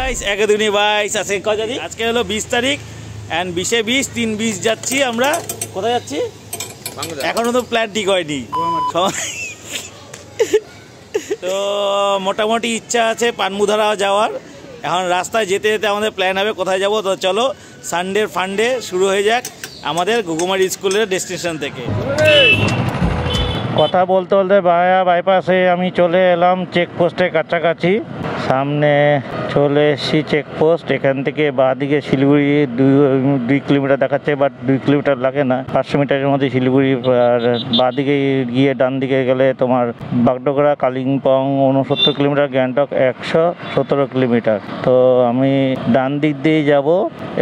Guys 1-2-22 আছে কয় তারিখ? আজকে হলো 20 তারিখ এন্ড 20-এ 20 3-20 যাচ্ছি আমরা। কোথায় যাচ্ছি এখনো তো প্ল্যান ঠিক হয়নি। তো মোটামুটি ইচ্ছা আছে পানমুধারা যাওয়ার। এখন রাস্তায় যেতে যেতে আমাদের প্ল্যান হবে কোথায় যাব। তো চলো সানডের ফান্ডে শুরু হয়ে যাক আমাদের ঘুঘুমারি স্কুলের ডেস্টিনেশন থেকে। কথা বলতে বলতে বাইপাসে আমি চলে এলাম চেকপোস্টের কাছাকাছি। সামনে চলে এসেছি চেকপোস্ট। এখান থেকে বাঁদিকে শিলিগুড়ি 2 কিলোমিটার দেখাচ্ছে, বাট 2 কিলোমিটার লাগে না, 500 মিটারের মধ্যে শিলিগুড়ি। আর বাঁদিকে গিয়ে ডান দিকে গেলে তোমার বাগডোগরা, কালিম্পং 69 কিলোমিটার, গ্যাংটক 117 কিলোমিটার। তো আমি ডান দিক দিয়েই যাব।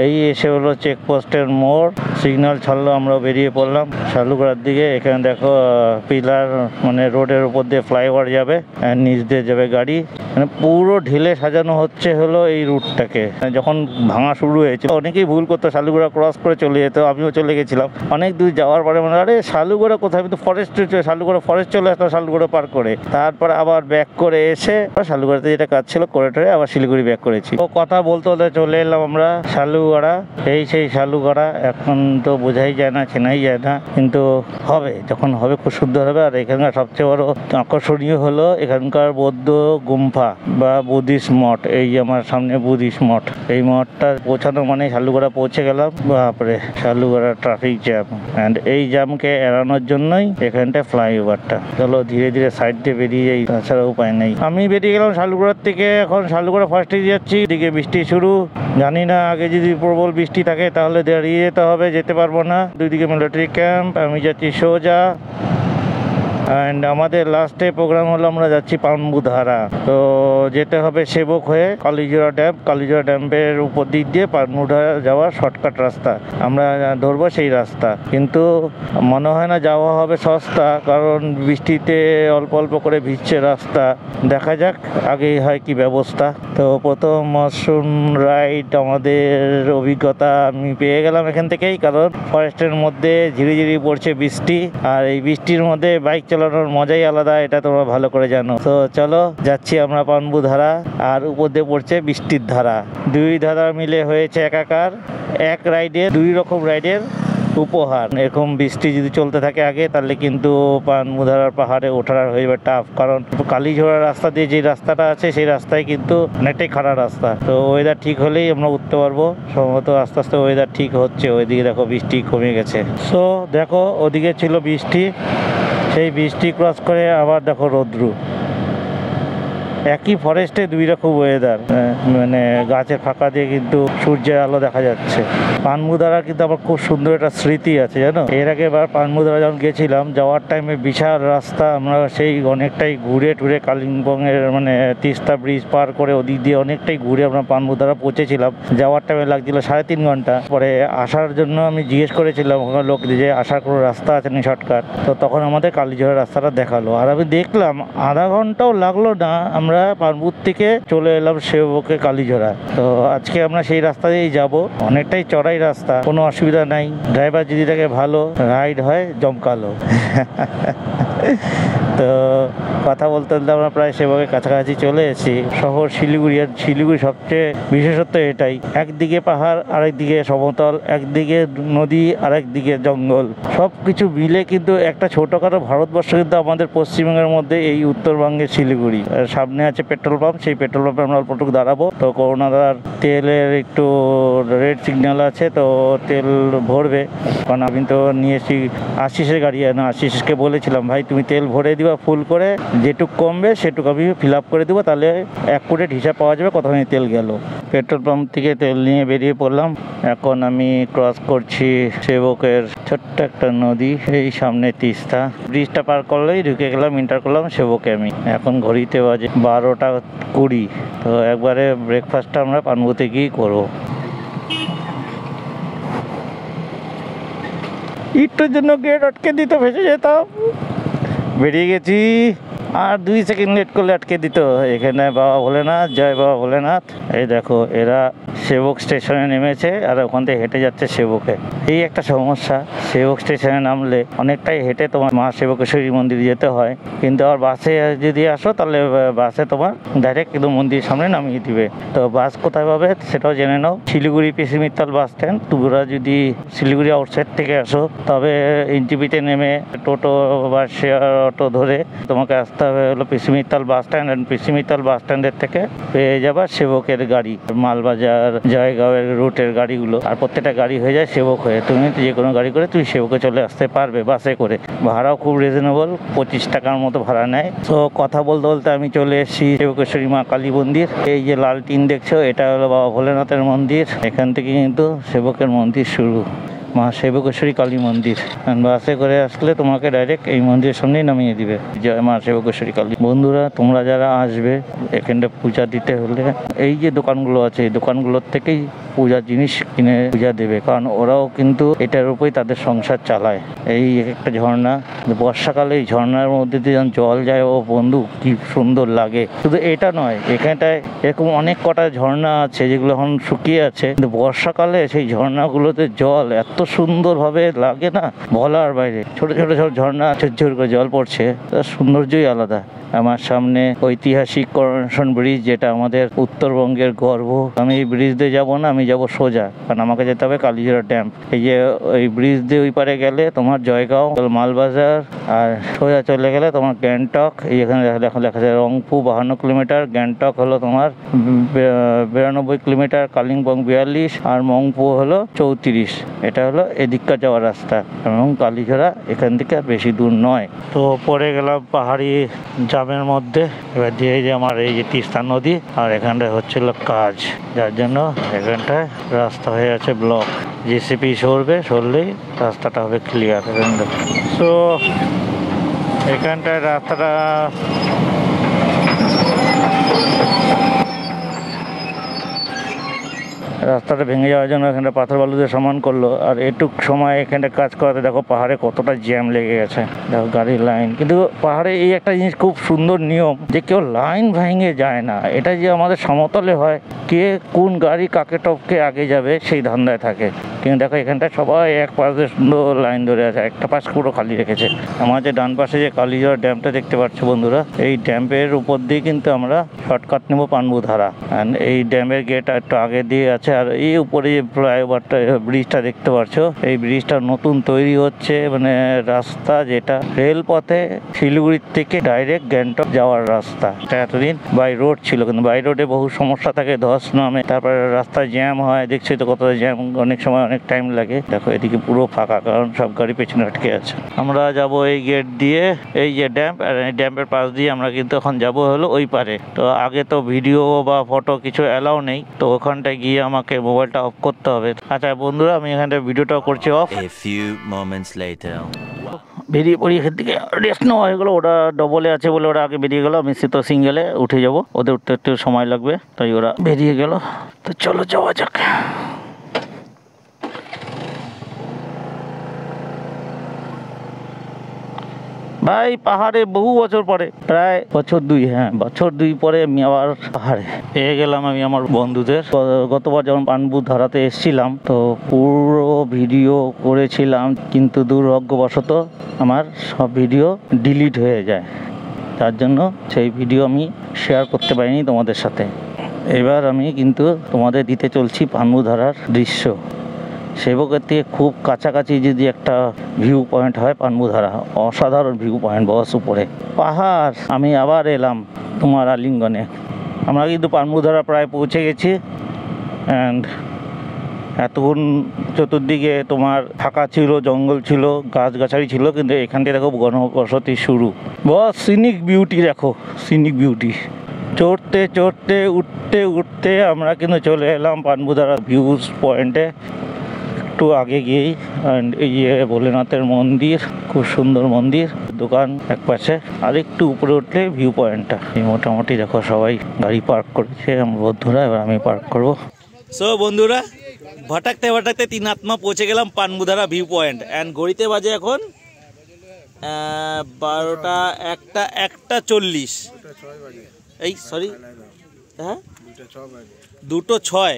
এই এসে হলো চেকপোস্টের মোড়। সিগন্যাল ছাড়লো, আমরা বেরিয়ে পড়লাম শালুগড়ার দিকে। এখানে দেখো পিলার, মানে রোডের উপর দিয়ে ফ্লাইওভার যাবে, নিচ দিয়ে যাবে গাড়ি। মানে পুরো ঢেলে সাজানো হচ্ছে হলো এই রুটটাকে। যখন ভাঙা শুরু হয়েছিল অনেকেই ভুল করতো, শালুগড়া ক্রস করে চলে যেত, আমিও চলে গেছিলাম। অনেক দূর যাওয়ার পরে মনে আরে শালুগড়া কোথায়, কিন্তু ফরেস্ট, শালুগড়া ফরেস্ট চলে আসলো শালুগড়া পার করে। তারপরে আবার ব্যাক করে এসে শালুগড়াতে যেটা কাজ ছিল করে টরে আবার শিলিগুড়ি ব্যাক করেছি। ও কথা বলতে বলতে চলে এলাম আমরা শালুগড়া। এই সেই শালুগড়া, এখন তো বোঝাই যায় না, চেনাই যায় না, কিন্তু হবে, যখন হবে খুব সুন্দর হবে। আর এখানকার সবচেয়ে বড় আকর্ষণীয় হলো এখানকার বৌদ্ধ গুম্ফা বা বুদ্ধিস্ট মঠ। এই যে আমার সামনে বুদ্ধিস্ট মঠ। এই মঠটা পৌঁছানো মানে শালুগড়া পৌঁছে গেলাম। বাপরে শালুগড়া ট্রাফিক জ্যাম, অ্যান্ড এই জ্যামকে এড়ানোর জন্যই এখানটা ফ্লাইওভারটা। চলো ধীরে ধীরে সাইড দিয়ে বেরিয়ে যাই, তাছাড়া উপায় নেই। আমি বেরিয়ে গেলাম শালুগড়ার থেকে। এখন শালুগড়া ফার্স্টে যাচ্ছি, এদিকে বৃষ্টি শুরু। জানি না আগে যদি প্রবল বৃষ্টি থাকে তাহলে দাঁড়িয়ে যেতে হবে, যেতে পারবো না। দুইদিকে মিলিটারি ক্যাম্প। আমি যাচ্ছি সোজা। অ্যান্ড আমাদের লাস্টে প্রোগ্রাম হলো আমরা যাচ্ছি পানমুধারা। তো যেতে হবে সেবক হয়ে কালীজোড়া ড্যাম। কালীজোড়া ড্যামের উপর দিক দিয়ে পানমুধারা যাওয়ার শর্টকাট রাস্তা, আমরা ধরবো সেই রাস্তা। কিন্তু মনে হয় না যাওয়া হবে সস্তা, কারণ বৃষ্টিতে অল্প অল্প করে ভিজছে রাস্তা। দেখা যাক আগেই হয় কি ব্যবস্থা। তো প্রথম মশরুম রাইড আমাদের অভিজ্ঞতা আমি পেয়ে গেলাম এখান থেকেই, কারণ ফরেস্টের মধ্যে ঝিরিঝিরি পড়ছে বৃষ্টি। আর এই বৃষ্টির মধ্যে বাইক চালানোর মজাই আলাদা, এটা তোমরা ভালো করে জানো। তো চলো যাচ্ছি আমরা পানমুধারা, আর উপর দিয়ে পড়ছে বৃষ্টির ধারা। দুই ধারা মিলে হয়েছে একাকার। এক রাইডে 2 রকম রাইডের উপহার। এরকম বৃষ্টি যদি চলতে থাকে আগে, তাহলে কিন্তু পানমুধারার পাহাড়ে ওঠার হয়ে যাবে টাফ, কারণ কালীঝোড়ার রাস্তা দিয়ে যে রাস্তাটা আছে সেই রাস্তায় কিন্তু অনেকটাই খারাপ রাস্তা। তো ওয়েদার ঠিক হলেই আমরা উঠতে পারবো। সম্ভবত আস্তে আস্তে ওয়েদার ঠিক হচ্ছে। ওইদিকে দেখো বৃষ্টি কমে গেছে। সো দেখো ওদিকে ছিল বৃষ্টি, সেই বৃষ্টি ক্রস করে আবার দেখো রৌদ্র। একই ফরেস্টে 2 রকম ওয়েদার, মানে গাছের ফাঁকা দিয়ে কিন্তু সূর্যের আলো দেখা যাচ্ছে। পানমুধারা কিন্তু আমার খুব সুন্দর একটা স্মৃতি আছে, জানো। এর আগে এবার পানমুধারা যখন গেছিলাম, যাওয়ার টাইমে বিশাল রাস্তা, আমরা সেই অনেকটাই ঘুরে টুরে কালিম্পংয়ের মানে তিস্তা ব্রিজ পার করে ওদিক দিয়ে অনেকটাই ঘুরে আমরা পানমুধারা পৌঁছেছিলাম। যাওয়ার টাইমে লাগছিল 3.5 ঘন্টা। পরে আসার জন্য আমি জিজ্ঞেস করেছিলাম ওখানে লোক যে আসার কোনো রাস্তা আছে না শর্টকাট। তো তখন আমাদের কালীঝোড়া রাস্তাটা দেখালো, আর আমি দেখলাম আধা ঘন্টাও লাগলো না, আমরা পানপুর থেকে চলে এলাম সেবকে কালীঝোড়া। তো আজকে আমরা সেই রাস্তা দিয়েই যাবো। অনেকটাই চড়াই রাস্তা, কোনো অসুবিধা নাই। ড্রাইভার যদি থাকে ভালো, রাইড হয় জমকালো। তো কথা বলতে বলতে আমরা প্রায় সেবকের কাছাকাছি চলে এসেছি। শহর শিলিগুড়ি, আর শিলিগুড়ি সবচেয়ে বিশেষত্ব এটাই, একদিকে পাহাড়, আরেকদিকে সমতল, একদিকে নদী, আরেকদিকে জঙ্গল, সব কিছু মিলে কিন্তু একটা ছোটখাটো ভারতবর্ষ কিন্তু আমাদের পশ্চিমবঙ্গের মধ্যে এই উত্তরবঙ্গের শিলিগুড়ি। সামনে আছে পেট্রোল পাম্প, সেই পেট্রোল পাম্পে আমরা অল্পটুকু দাঁড়াবো। তো করোনাদার তেলের একটু রেড সিগন্যাল আছে, তো তেল ভরবে। কারণ আমি তো নিয়েছি আশিসের গাড়ি, না আশিসকে বলেছিলাম ভাই তুমি তেল ভরে দিবা ফুল করে, যেটুক কমবে সেটুকু আমি ফিল আপ করে দেবো, তাহলে অ্যাকুরেট হিসাব পাওয়া যাবে কতখানি তেল গেল। পেট্রোল পাম্প থেকে তেল নিয়ে বেরিয়ে পড়লাম। এখন আমি ক্রস করছি সেবকের ছোট্ট একটা নদী, এই সামনে তিস্তা। ব্রিজটা পার করলেই ঢুকে গেলাম, ইন্টার করলাম সেবকে আমি। এখন ঘড়িতে বাজে 12:20। তো একবারে ব্রেকফাস্টটা আমরা পানপুতে গিয়েই করবো। ইটটার জন্য গেট আটকে দিতে ভেসে যেতাম। বেরিয়ে গেছি। আর 2 সেকেন্ড লেট করলে আটকে দিত। এখানে বাবা ভোলেনাথ, জয় বাবা ভোলেনাথ। এই দেখো এরা সেবক স্টেশনে নেমেছে আর ওখান থেকে হেঁটে যাচ্ছে সেবকে। এই একটা সমস্যা, সেবক স্টেশনে নামলে অনেকটাই হেঁটে তোমার মা সেবকেশ্বরী মন্দির যেতে হয়, কিন্তু আর বাসে যদি আসো তাহলে বাসে তোমার ডাইরেক্ট একদম মন্দিরের সামনে নামিয়ে দিবে। তো বাস কোথায় পাবে সেটাও জেনে নাও। শিলিগুড়ি পিসি মিত্তাল বাস স্ট্যান্ড। তোমরা যদি শিলিগুড়ি আউটসাইড থেকে আসো তবে এনটিপিতে নেমে টোটো বা শেয়ার অটো ধরে তোমাকে আসতে হবে হলো পিসি মিত্তাল বাস স্ট্যান্ড। পিসি মিত্তাল বাস স্ট্যান্ডের থেকে পেয়ে যাবা সেবকের গাড়ি, মালবাজার জয়গাঁওয়ের রুটের গাড়িগুলো। আর প্রত্যেকটা গাড়ি হয়ে যায় সেবক হয়ে। তুমি যে কোনো গাড়ি করে তুমি সেবকে চলে আসতে পারবে বাসে করে। ভাড়াও খুব রিজনেবল, 25 টাকার মতো ভাড়া নেয়। তো কথা বলতে বলতে আমি চলে এসেছি সেবকেশ্বরী মা কালী মন্দির। এই যে লাল টিন দেখছো এটা হলো বাবা ভোলেনাথের মন্দির। এখান থেকে কিন্তু সেবকের মন্দির শুরু, মা সেবকেশ্বরী কালী মন্দির। বাসে করে আসলে তোমাকে ডাইরেক্ট এই মন্দিরের সামনেই নামিয়ে দিবে। জয় মা সেবকেশ্বরী কালী। বন্ধুরা তোমরা যারা আসবে এখানটা পূজা দিতে হলে এই যে দোকানগুলো আছে এই দোকানগুলোর থেকেই পূজার জিনিস কিনে পূজা দেবে, কারণ ওরাও কিন্তু এটার উপরেই তাদের সংসার চালায়। এই একটা ঝর্ণা, বর্ষাকালে এই ঝর্ণার মধ্যে দিয়ে যখন জল যায় ও বন্ধু কি সুন্দর লাগে। শুধু এটা নয়, এখানটায় এরকম অনেক কটা ঝর্ণা আছে যেগুলো এখন শুকিয়ে আছে, কিন্তু বর্ষাকালে সেই ঝর্ণাগুলোতে জল এত সুন্দরভাবে লাগে না বলার বাইরে। ছোট ছোট ছোট ঝর্ণা ঝরঝর করে জল পড়ছে, তার সৌন্দর্যই আলাদা। আমার সামনে ঐতিহাসিক করোনেশন ব্রিজ, যেটা আমাদের উত্তরবঙ্গের গর্ব। আমি এই ব্রিজ দিয়ে যাবো না, আমি যাবো সোজা, কারণ আমাকে যেতে হবে কালীজোড়া ড্যাম। এই যে ওই ব্রিজ দিয়ে ওই পারে গেলে তোমার জয়গাঁও, মালবাজার, আর সোজা চলে গেলে তোমার গ্যাংটক। এই এখানে লেখা আছে রংপু 52 কিলোমিটার, গ্যাংটক হলো তোমার 92 কিলোমিটার, কালিম্পং 42, আর মংপু হলো 34। এটা হলো এদিককার যাওয়ার রাস্তা, এবং কালীঝোড়া এখান থেকে আর বেশি দূর নয়। তো পরে গেলাম পাহাড়ি জামের মধ্যে। এবার দিয়ে যে আমার এই যে তিস্তা নদী, আর এখানটায় হচ্ছিল কাজ, যার জন্য এখানটায় রাস্তা হয়ে আছে ব্লক। জেসিপি সরলেই রাস্তাটা হবে ক্লিয়ার। তো এখানটায় রাস্তাটা ভেঙে যাওয়ার জন্য এখানটা পাথর বালু দিয়ে সমান করলো। আর এটুক সময় এখানটা কাজ করাতে দেখো পাহাড়ে কতটা জ্যাম লেগে গেছে, দেখো গাড়ির লাইন। কিন্তু পাহাড়ে এই একটা জিনিস খুব সুন্দর নিয়ম, যে কেউ লাইন ভেঙে যায় না। এটা যে আমাদের সমতলে হয়, কে কোন গাড়ি কাকে টপকে আগে যাবে সেই ধান্দায় থাকে। কিন্তু দেখো এখানটা সবাই এক পাশে সুন্দর লাইন ধরে আছে, একটা পাশ পুরো খালি রেখেছে। আমাদের ডান পাশে যে কালীজোড়া ড্যামটা দেখতে পাচ্ছ বন্ধুরা, এই ড্যামের উপর দিয়ে কিন্তু আমরা শর্টকাট নেব পানবুধারা। এই ড্যামের গেট একটু আগে দিয়ে আছে। আর এই উপরে যে ফ্লাইওভারটা, ব্রিজটা দেখতে পাচ্ছ, এই ব্রিজটা নতুন তৈরি হচ্ছে, মানে রাস্তা যেটা রেলপথে শিলিগুড়ির থেকে ডাইরেক্ট গ্যাংটক যাওয়ার রাস্তা। এতদিন বাই রোড ছিল, কিন্তু বাই রোডে বহু সমস্যা থাকে, ধস নামে, তারপরে রাস্তায় জ্যাম হয়। দেখছি তো কতটা জ্যাম, অনেক সময় অনেক টাইম লাগে। দেখো এদিকে পুরো ফাঁকা, কারণ সব গাড়ি পেছনে আটকে আছে। আমরা যাব এই গেট দিয়ে, এই যে ড্যাম, আর এই ড্যামের পাশ দিয়ে আমরা কিন্তু এখন যাব হলো ওই পারে। তো আগে তো ভিডিও বা ফটো কিছু অ্যালাউ নেই, তো ওখানটায় গিয়ে আমাকে মোবাইলটা অফ করতে হবে। আচ্ছা বন্ধুরা, আমি এখানটা ভিডিওটা করছি অফ। বেরিয়ে পড়ি এখান থেকে, রেস্ট নেওয়া হয়ে গেলো। ওরা ডবলে আছে বলে ওরা আগে বেরিয়ে গেলো, আমি তো সিঙ্গেলে উঠে যাব, ওদের উঠতে একটু সময় লাগবে, তাই ওরা বেরিয়ে গেল। তো চলো যাওয়া যাক। ভাই পাহাড়ে বহু বছর পরে, প্রায় বছর 2, হ্যাঁ বছর 2 পরে আমি আবার পাহাড়ে পেয়ে গেলাম। আমি আমার বন্ধুদের গতবার যখন পানবুধারাতে এসেছিলাম, তো পুরো ভিডিও করেছিলাম, কিন্তু দুর্ভাগ্যবশত আমার সব ভিডিও ডিলিট হয়ে যায়, তার জন্য সেই ভিডিও আমি শেয়ার করতে পারিনি তোমাদের সাথে। এবার আমি কিন্তু তোমাদের দিতে চলছি পানবুধারার দৃশ্য। সেবকের থেকে খুব কাছাকাছি যদি একটা ভিউ পয়েন্ট হয় পানবুধারা, অসাধারণ ভিউ পয়েন্ট, বস উপরে পাহাড়। আমি আবার এলাম তোমার আলিঙ্গনে। আমরা কিন্তু পানবুধারা প্রায় পৌঁছে গেছি। অ্যান্ড এতক্ষণ চতুর্দিকে তোমার ফাঁকা ছিল, জঙ্গল ছিল, গাছগাছালি ছিল, কিন্তু এখান থেকে দেখো ঘনবসতি শুরু। বস সিনিক বিউটি দেখো, সিনিক বিউটি। চড়তে চড়তে উঠতে উঠতে আমরা কিন্তু চলে এলাম পানবুধারা ভিউজ পয়েন্টে। একটু আগে গিয়েই এই যে ভোলেনাথের মন্দির, খুব সুন্দর মন্দির, দোকান এক পাশে, আর একটু উপরে উঠলে ভিউ পয়েন্টটা। এই মোটামুটি দেখো সবাই গাড়ি পার্ক করেছে, আমার বন্ধুরা, এবার আমি পার্ক করব। সো বন্ধুরা, ভটাকতে ভটাকতে 3 আত্মা পৌঁছে গেলাম পানবুধারা ভিউ পয়েন্ট। অ্যান্ড ঘড়িতে বাজে এখন 12টা 1টা 40 এই সরি হ্যাঁ 2টো 6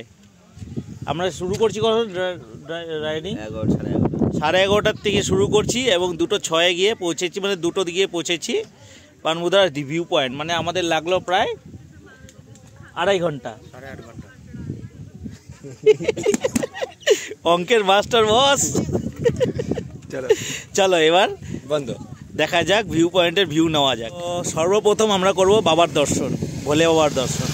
আমরা শুরু করছি কখন রাইডিং 11:30 থেকে শুরু করছি এবং 2টো 6 গিয়ে পৌঁছেছি, মানে 2টো দিকে পৌঁছেছি পানমুদার ভিউ পয়েন্ট। মানে আমাদের লাগলো প্রায় 2.5 ঘন্টা, 8.5 ঘন্টা। অঙ্কের মাস্টার বস। চলো এবার বন্ধ দেখা যাক, ভিউ পয়েন্টের ভিউ নেওয়া যাক। সর্বপ্রথম আমরা করব বাবার দর্শন, ভোলে বাবার দর্শন।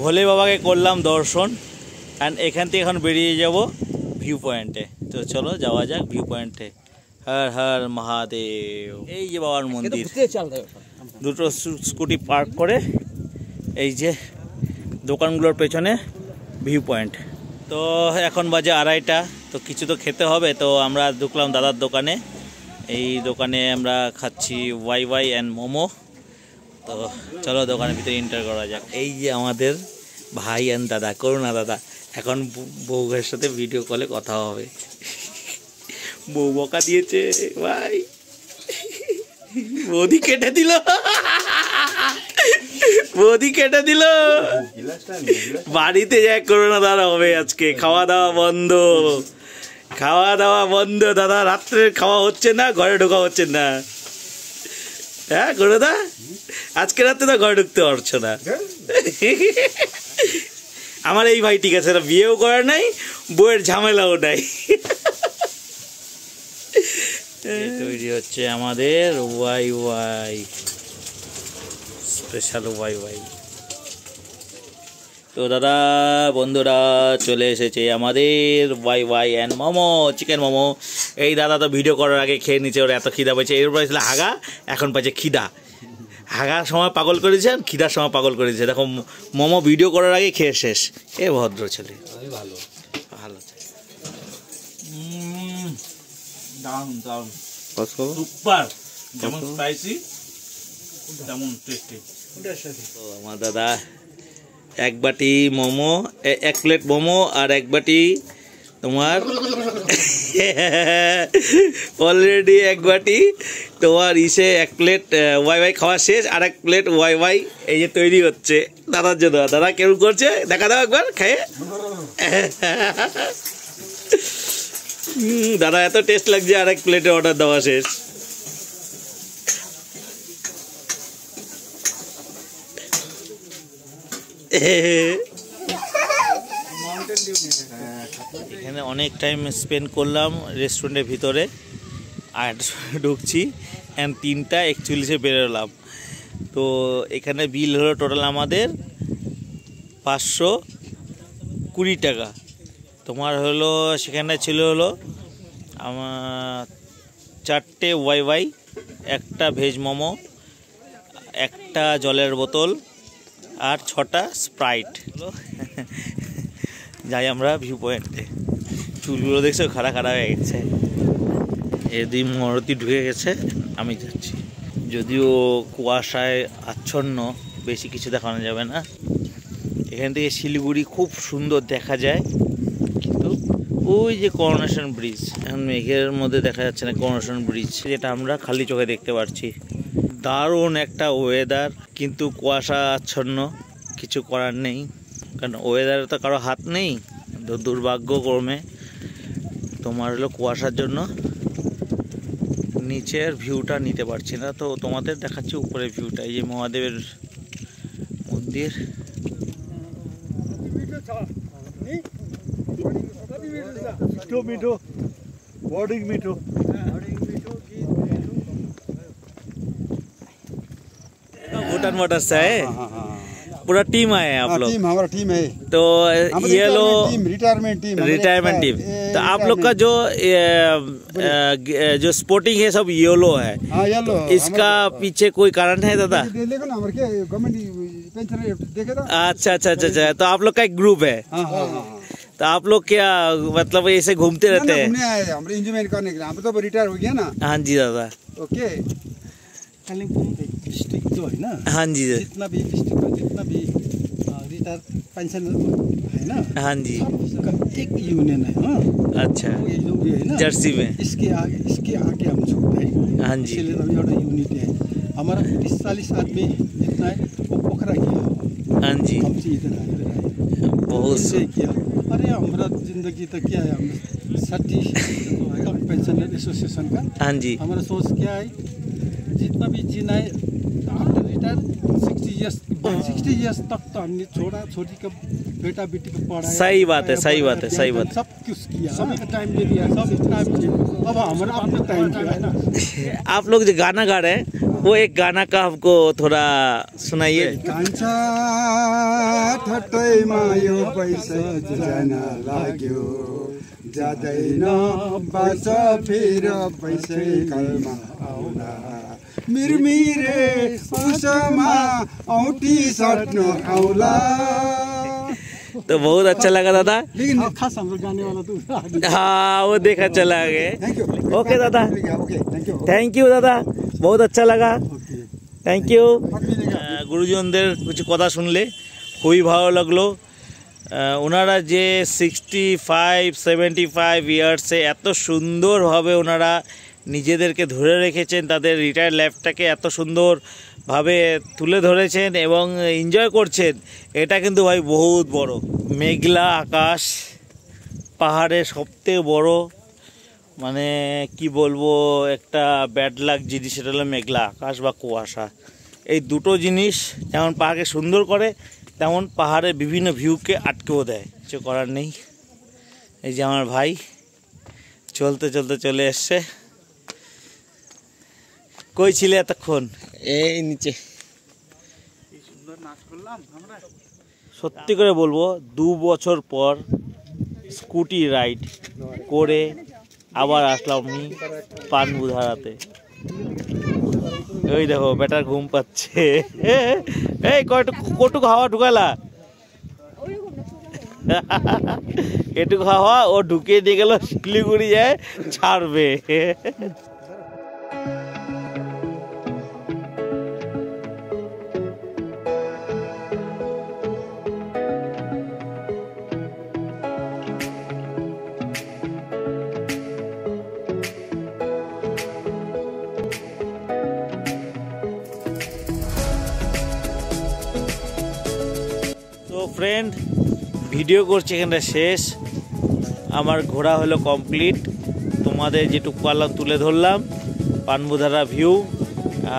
ভোলে বাবাকে করলাম দর্শন অ্যান্ড এখান থেকে এখন বেরিয়ে যাব ভিউ পয়েন্টে। তো চলো যাওয়া যাক ভিউ পয়েন্টে। হর হর মহাদেব। এই যে বাবার মন্দির, দুটো স্কুটি পার্ক করে এই যে দোকানগুলোর পেছনে ভিউ পয়েন্ট। তো এখন বাজে 2:30, তো কিছু তো খেতে হবে, তো আমরা ঢুকলাম দাদার দোকানে। এই দোকানে আমরা খাচ্ছি ওয়াই ওয়াই অ্যান্ড মোমো। তো চলো দোকানের ভিতরে এন্টার করা যাক। এই যে আমাদের ভাই অ্যান্ড দাদা, করুণা দাদা, এখন বউয়ের সাথে ভিডিও কলে কথা হবে। বউ বকা দিয়েছে ভাই, বৌদি কেটে দিল, বৌদি কেটে দিল। বাড়িতে যাই করোনা দাদা হবে আজকে, খাওয়া দাওয়া বন্ধ, খাওয়া দাওয়া বন্ধ দাদা। রাত্রের খাওয়া হচ্ছে না, ঘরে ঢোকা হচ্ছে না। হ্যাঁ করোনা, আজকে রাতে তো ঘরে ঢুকতে পারছো না। আমার এই ভাই ঠিক আছে, বিয়েও করে নাই, বউয়ের ঝামেলাও নাই। তৈরি হচ্ছে আমাদের ওয়াই ওয়াই, স্পেশাল ওয়াই ওয়াই। তো দাদা বন্ধুরা চলে এসেছে আমাদের ওয়াই ওয়াই অ্যান্ড মোমো, চিকেন মোমো। এই দাদা তো ভিডিও করার আগে খেয়ে নিচ্ছে, ওর এত খিদা পেয়েছে। এরপরে ছিল হাগা, এখন পাচ্ছে খিদা। হাগার সময় পাগল করেছেন, খিদার সময় পাগল করেছে। দেখো মোমো ভিডিও করার আগে খেয়ে শেষ। এ ভদ্র ছেলে, ভালো ভালো। দারুন দারুন, সুপার, যেমন স্পাইসি তেমন টেস্টি। তো আমার দাদা 1 বাটি মোমো, 1 প্লেট মোমো আর 1 বাটি তোমার অলরেডি 1 বাটি তোমার 1 প্লেট ওয়াই ওয়াই খাওয়া শেষ। আর 1 প্লেট ওয়াই ওয়াই এই যে তৈরি হচ্ছে দাদার জন্য। দাদা কেমন করছে দেখা দাও একবার খেয়ে। দাদা এত টেস্ট লাগছে, আর 1 প্লেটের অর্ডার দেওয়া শেষ। এখানে অনেক টাইম স্পেন্ড করলাম রেস্টুরেন্টের ভিতরে, আর ঢুকছি অ্যান্ড 3:41 বেরোলাম। তো এখানে বিল হলো টোটাল আমাদের 520 টাকা। তোমার হলো সেখানে ছিল হলো আমার 4টে ওয়াই ওয়াই, 1টা ভেজ মোমো, 1টা জলের বোতল আর 6টা স্প্রাইট। যাই আমরা ভিউ পয়েন্টে। চুলগুলো দেখছো খাড়া খাড়া হয়ে গেছে। এদিন মরতি ঢুকে গেছে, আমি যাচ্ছি। যদিও কুয়াশায় আচ্ছন্ন, বেশি কিছু দেখানো যাবে না। এখান থেকে শিলিগুড়ি খুব সুন্দর দেখা যায়, কিন্তু ওই যে করোনেশন ব্রিজ, এখন মেঘের মধ্যে দেখা যাচ্ছে না করোনেশন ব্রিজ, যেটা আমরা খালি চোখে দেখতে পাচ্ছি। দারুণ একটা ওয়েদার, কিন্তু কুয়াশা আচ্ছন্ন, কিছু করার নেই, কারণ ওয়েদারে তো কারো হাত নেই। দুর্ভাগ্যক্রমে তোমার হলো কুয়াশার জন্য নিচের ভিউটা নিতে পারছি না। তো তোমাদের দেখাচ্ছি উপরের ভিউটা। এই যে মহাদেবের মন্দির। भूटान मोटर्स से है, पूरा टीम आए हैं आप लोग? टीम, हमारा टीम है। तो ये लोग रिटायरमेंट टीम। तो आप लोग का जो स्पोर्टिंग है सब येलो है। हाँ, येलो। तो इसका पीछे कोई कारण है दादा? देखो ना, हमारे क्या गवर्नमेंट पेंशन देखे था। अच्छा अच्छा अच्छा अच्छा, तो आप लोग का एक ग्रुप है। हाँ हाँ हाँ। तो आप लोग क्या मतलब ऐसे घूमते रहते हैं? घूमने आए हम एंजॉयमेंट करने के लिए, हम तो रिटायर हो गया ना। हाँ जी दादा। ओके। कालिम्पोङ डिस्ट्रिक्ट जो है ना, हाँ जी जितना भी डिस्ट्रिक्ट में जितना भी रिटायर पेंशन है ना, हाँ जी, सबका एक यूनियन है। हाँ अच्छा, ये जो भी है ना जर्सी में। इसके आगे हम छोड़ते हैं। हाँ जी, इसलिए अभी एउटा यूनिट है हमारा 30-40 आदमी जितना है वो पोखरा किया। हाँ जी, हम चाहिँ इधर आए बहुत इससे किया। अरे हमारा जिंदगी तो क्या है, हम 60 पेंशनर एसोसिएशन का हाँ जी, हमारा सोच क्या है, जितना भी जीना है आफ्टर रिटायर 60 इयर्स तक तो हमने छोड़ा छोटी का बेटा बेटी को पढ़ाया। सही बात है, सही बात है, सही बात है। सब कुछ किया, सभी का टाइम दे दिया, सब इतना भी अब हमारा अपना टाइम किया है ना। आप लोग जो गाना गा रहे हैं वो एक गाना का हमको थोड़ा सुनाइए। कान्छा ठट्टैमा यो पैसा जान लाग्यो, जाँदैन बाँच फेर पैसै कलमा आउला, मिरमिरे उसमा औँठी सट्नु आउला। तो बहुत अच्छा लगा दादा। लेकिन खास हाम्रो गाने वाला तो हाँ वो देखा चला गए। Thank you. ओके दादा, okay thank you. Thank you দাদা, বহুত আচ্ছা লাগা, থ্যাংক ইউ। গুরুজনদের কিছু কথা শুনলে খুবই ভালো লাগলো। ওনারা যে 65-75 ইয়ার্সে এত সুন্দরভাবে ওনারা নিজেদেরকে ধরে রেখেছেন, তাদের রিটায়ার লাইফটাকে এত সুন্দরভাবে তুলে ধরেছেন এবং এনজয় করছেন, এটা কিন্তু ভাই বহুত বড়। মেঘলা আকাশ, পাহাড়ের সবথেকে বড় মানে কি বলবো একটা ব্যাড লাক জিনিস, সেটা হলো মেঘলা আকাশ বা কুয়াশা। এই দুটো জিনিস যেমন পাহাড়কে সুন্দর করে, তেমন পাহাড়ের বিভিন্ন ভিউকে আটকেও দেয়, কিছু করার নেই। এই যে আমার ভাই চলতে চলতে চলে এসছে। কই ছিলে এতক্ষণ? এই নিচে। সত্যি করে বলবো 2 বছর পর স্কুটি রাইড করে আবার আসলাম আমি পানবুধারাতে। ওই দেখো বেটার ঘুম পাচ্ছে। এই কটুক হাওয়া ঢুকালা, এটুকু হাওয়া ও ঢুকিয়ে দিয়ে গেল শিলিগুড়ি যায় ছাড়বে। তো ফ্রেন্ড, ভিডিও করছি এখানটা শেষ। আমার ঘোরা হলো কমপ্লিট, তোমাদের যেটুকু পারলাম তুলে ধরলাম পানবুধারা ভিউ।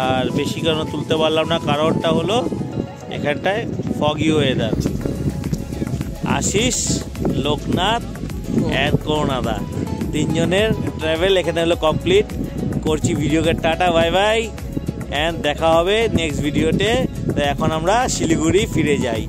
আর বেশি কেন তুলতে পারলাম না, কারণটা হলো এখানটায় foggy weather. Ashis, Loknath and করুণাদা তিনজনের ট্রাভেল এখানে হলো কমপ্লিট। করছি ভিডিওকে টাটা, বাই বাই, অ্যান্ড দেখা হবে নেক্সট ভিডিওতে। তো এখন আমরা শিলিগুড়ি ফিরে যাই।